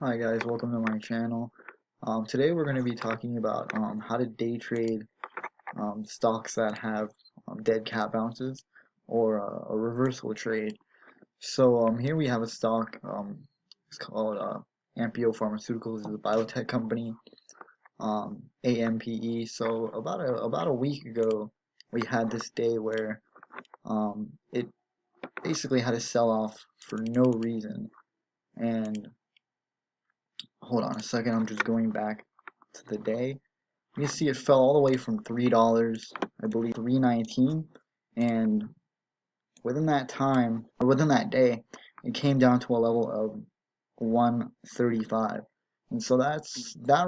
Hi guys, welcome to my channel. Today we're going to be talking about how to day trade stocks that have dead cat bounces or a reversal trade. So here we have a stock. It's called Ampio Pharmaceuticals. It's a biotech company. AMPE. So about a week ago, we had this day where it basically had a sell off for no reason. And hold on a second, I'm just going back to the day. You can see it fell all the way from $3, I believe, 3.19, and within that time, or within that day, it came down to a level of 135. And so that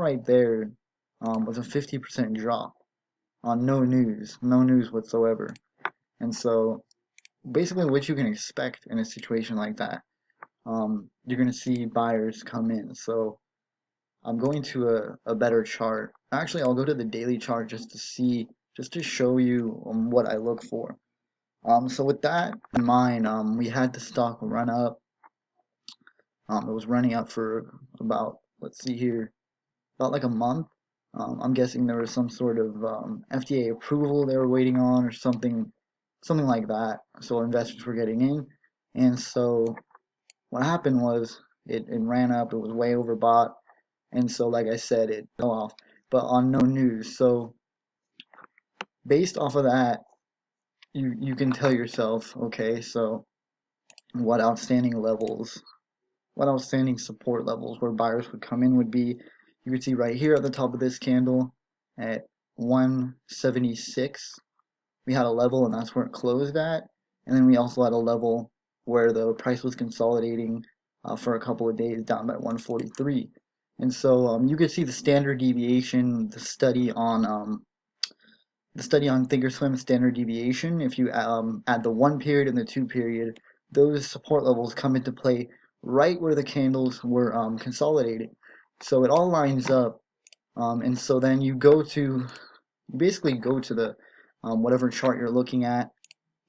right there was a 50% drop on no news whatsoever. And so basically what you can expect in a situation like that, you're going to see buyers come in. So I'm going to a better chart. Actually, I'll go to the daily chart just to show you what I look for. So with that in mind, we had the stock run up. It was running up for about, let's see here, about like a month. I'm guessing there was some sort of FDA approval they were waiting on or something like that. So investors were getting in. And so what happened was it ran up, it was way overbought. And so, like I said, it fell off, but on no news. So, based off of that, you can tell yourself, okay, so what outstanding levels, what outstanding support levels where buyers would come in would be. You can see right here at the top of this candle at 176. We had a level, and that's where it closed at. And then we also had a level where the price was consolidating for a couple of days down at 143. And so you could see the standard deviation, the study on Thinkorswim standard deviation. If you add the 1 period and the 2 period, those support levels come into play right where the candles were consolidating. So it all lines up, and so then you basically go to the whatever chart you're looking at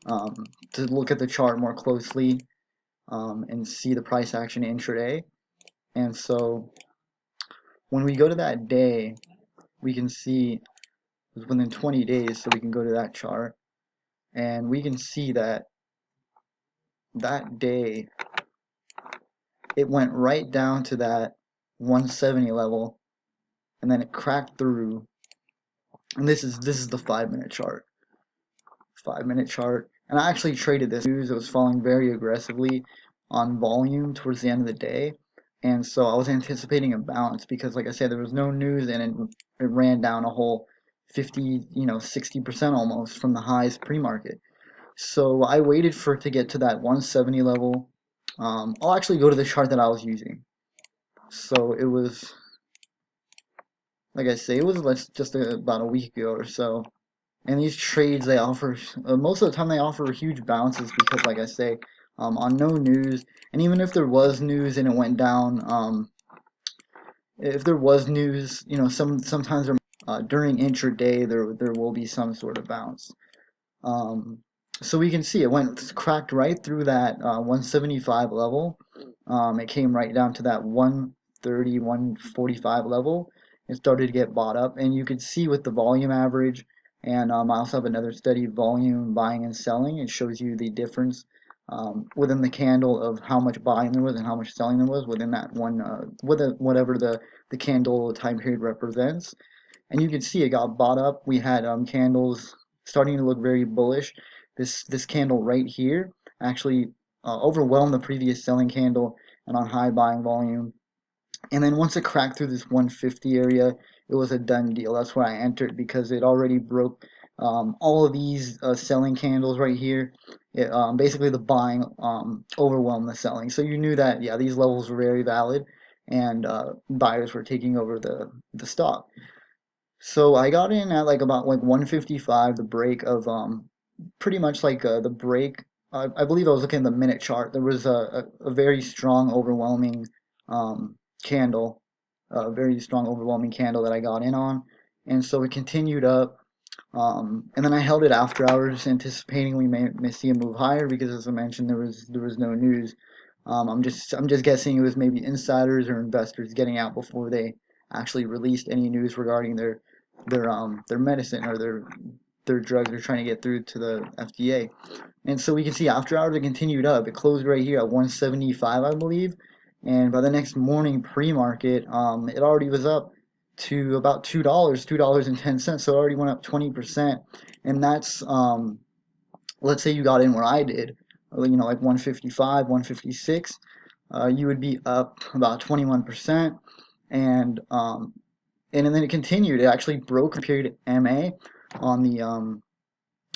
to look at the chart more closely and see the price action intraday. And so when we go to that day, we can see within 20 days, so we can go to that chart and we can see that that day it went right down to that 170 level and then it cracked through. And this is the 5-minute chart. 5-minute chart. And I actually traded this news. It was falling very aggressively on volume towards the end of the day. And so I was anticipating a bounce because, like I said, there was no news and it ran down a whole 50, 60% almost from the highs pre-market. So I waited for it to get to that 170 level. I'll actually go to the chart that I was using. So it was, like I say, it was just about a week ago or so. And these trades they offer, most of the time they offer huge bounces because, like I say, on no news, and even if there was news and it went down, if there was news, sometimes during intraday there will be some sort of bounce. Um, so we can see it cracked right through that 175 level. It came right down to that 130, 145 level. It started to get bought up, and you could see with the volume average. And I also have another study, volume buying and selling. It shows you the difference within the candle of how much buying there was and how much selling there was within that one, whatever the candle time period represents. And you can see it got bought up. We had candles starting to look very bullish. This candle right here actually overwhelmed the previous selling candle and on high buying volume. And then once it cracked through this 150 area, it was a done deal. That's why I entered because it already broke all of these selling candles right here. Basically, the buying overwhelmed the selling. So you knew that, yeah, these levels were very valid and buyers were taking over the stock. So I got in at like about like 155, the break of pretty much like the break. I believe I was looking at the minute chart. There was a very strong, overwhelming candle, a very strong, overwhelming candle that I got in on, and so it continued up. And then I held it after hours, anticipating we may see a move higher because, as I mentioned, there was no news. I'm just guessing it was maybe insiders or investors getting out before they actually released any news regarding their medicine or their drugs they're trying to get through to the FDA. And so we can see after hours it continued up. It closed right here at 175, I believe. And by the next morning pre-market, it already was up to about $2.10. So it already went up 20%. And that's let's say you got in where I did, like 155, 156, you would be up about 21%. And and then it continued. It actually broke a period MA on the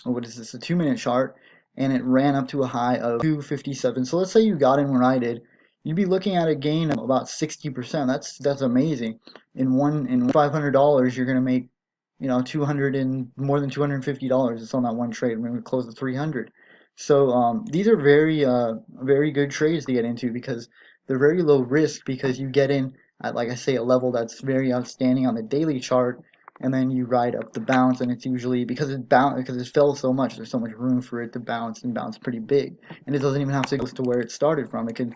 what is this, a 2 minute chart, and it ran up to a high of 257. So let's say you got in where I did, you'd be looking at a gain of about 60%. That's amazing. In $500, you're gonna make 200 and more than $250 just on that one trade. When we close at 300. So these are very good trades to get into because they're very low risk because you get in at, like I say, a level that's very outstanding on the daily chart, and then you ride up the bounce, and it's usually because it fell so much, there's so much room for it to bounce and bounce pretty big, and it doesn't even have to go to where it started from. It could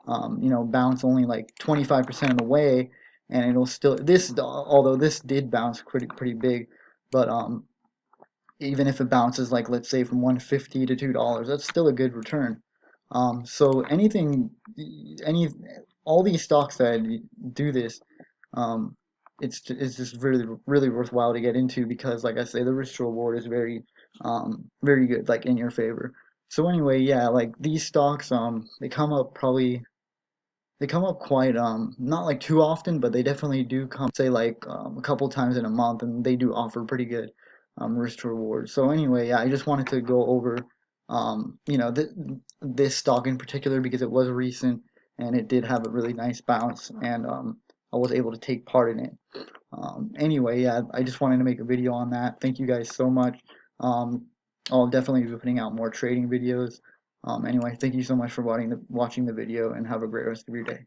bounce only like 25% of the way, and it'll still this although this did bounce pretty big, but even if it bounces, like, let's say, from 150 to $2, that's still a good return. So any all these stocks that do this, um, it's just really worthwhile to get into because, like I say, the risk to reward is very good, like in your favor. So anyway, yeah, like these stocks, they come up quite not like too often, but they definitely do come, say, like a couple times in a month, and they do offer pretty good risk to reward. So anyway, yeah, I just wanted to go over this stock in particular because it was recent and it did have a really nice bounce, and I was able to take part in it. Anyway, yeah, I just wanted to make a video on that. Thank you guys so much. Um, I'll definitely be putting out more trading videos. Anyway, thank you so much for watching the video, and have a great rest of your day.